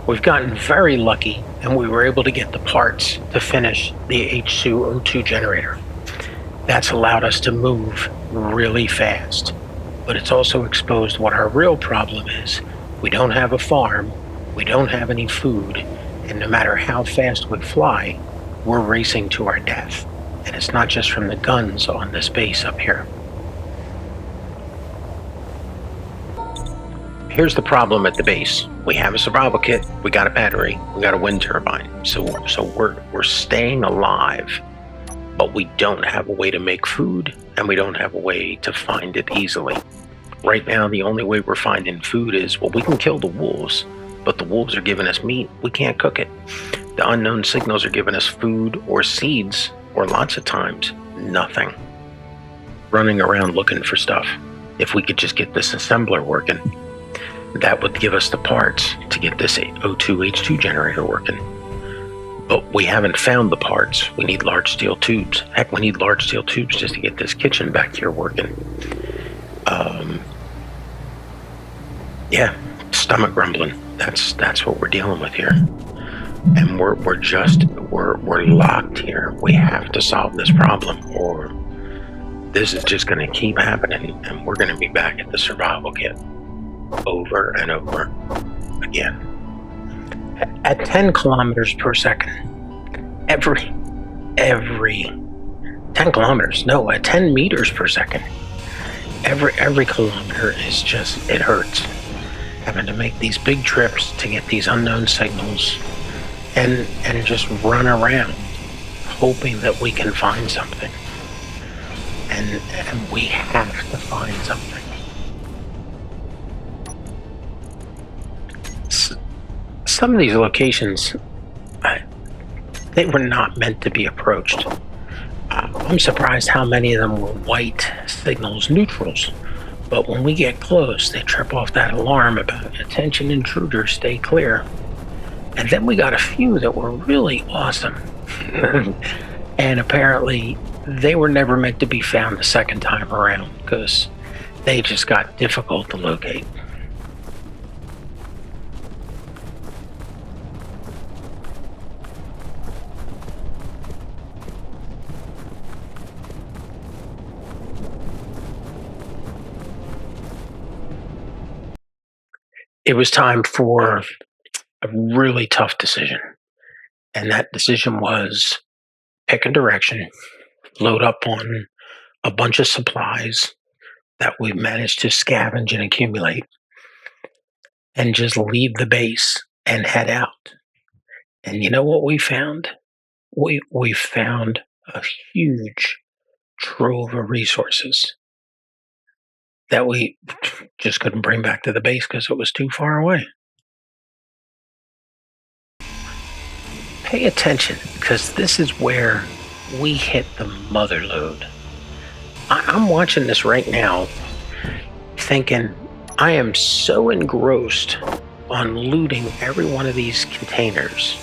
We've gotten very lucky and we were able to get the parts to finish the H2O2 generator. That's allowed us to move really fast, but it's also exposed what our real problem is. We don't have a farm, we don't have any food, and no matter how fast we fly, we're racing to our death. And it's not just from the guns on this base up here. Here's the problem at the base. We have a survival kit, we got a battery, we got a wind turbine. So we're staying alive, but we don't have a way to make food and we don't have a way to find it easily. Right now, the only way we're finding food is, well, we can kill the wolves, but the wolves are giving us meat, we can't cook it. The unknown signals are giving us food or seeds, or lots of times, nothing. Running around looking for stuff. If we could just get this assembler working, that would give us the parts to get this O2H2 generator working. But we haven't found the parts. We need large steel tubes. Heck, we need large steel tubes just to get this kitchen back here working. Yeah, stomach grumbling. That's what we're dealing with here. And we're locked here. We have to solve this problem, or this is just going to keep happening, and we're going to be back at the survival kit over and over again. At 10 kilometers per second, every 10 kilometers, no, at 10 meters per second, every kilometer is just, it hurts. Having to make these big trips to get these unknown signals and just run around hoping that we can find something. And we have to find something. Some of these locations, they were not meant to be approached. I'm surprised how many of them were white signals, neutrals. But when we get close, they trip off that alarm about attention intruders, stay clear. And then we got a few that were really awesome. And apparently they were never meant to be found the second time around because they just got difficult to locate. It was time for a really tough decision. And that decision was pick a direction, load up on a bunch of supplies that we managed to scavenge and accumulate, and just leave the base and head out. And you know what we found? We found a huge trove of resources that we just couldn't bring back to the base because it was too far away. Pay attention, because this is where we hit the mother lode. I'm watching this right now, thinking I am so engrossed on looting every one of these containers.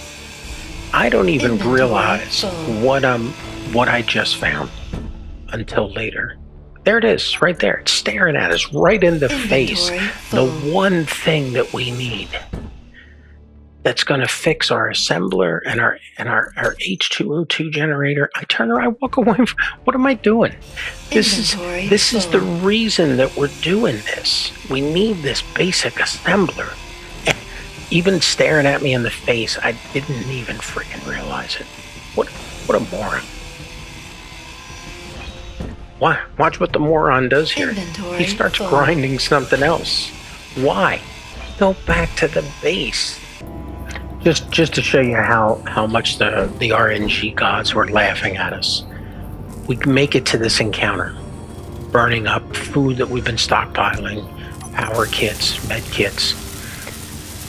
I don't even realize what I just found until later. There it is, right there. It's staring at us right in the face. The one thing that we need that's going to fix our assembler and our H2O2 generator. I turn around, I walk away. What am I doing? This is the reason that we're doing this. We need this basic assembler. Even staring at me in the face, I didn't even freaking realize it. What a moron. Watch what the moron does here. He starts grinding something else. Why? Go back to the base. Just to show you how much the RNG gods were laughing at us. We make it to this encounter, burning up food that we've been stockpiling, power kits, med kits.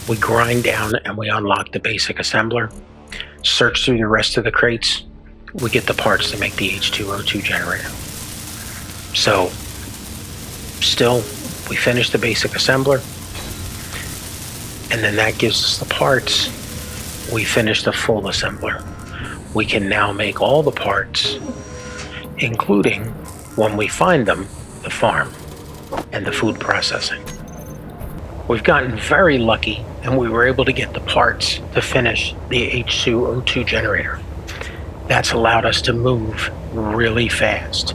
We grind down and we unlock the basic assembler, search through the rest of the crates, we get the parts to make the H2O2 generator. So, still, we finish the basic assembler, and then that gives us the parts. We finish the full assembler. We can now make all the parts, including, when we find them, the farm and the food processing. We've gotten very lucky, and we were able to get the parts to finish the H2O2 generator. That's allowed us to move really fast,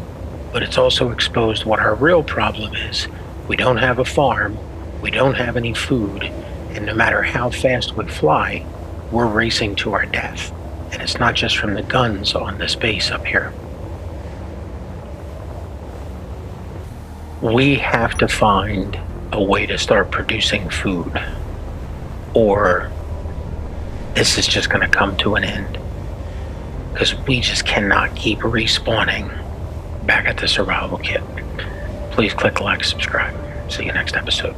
but it's also exposed what our real problem is. We don't have a farm, we don't have any food, and no matter how fast we fly, we're racing to our death. And it's not just from the guns on this base up here. We have to find a way to start producing food, or this is just going to come to an end. Because we just cannot keep respawning back at the survival kit. Please click like, subscribe. See you next episode.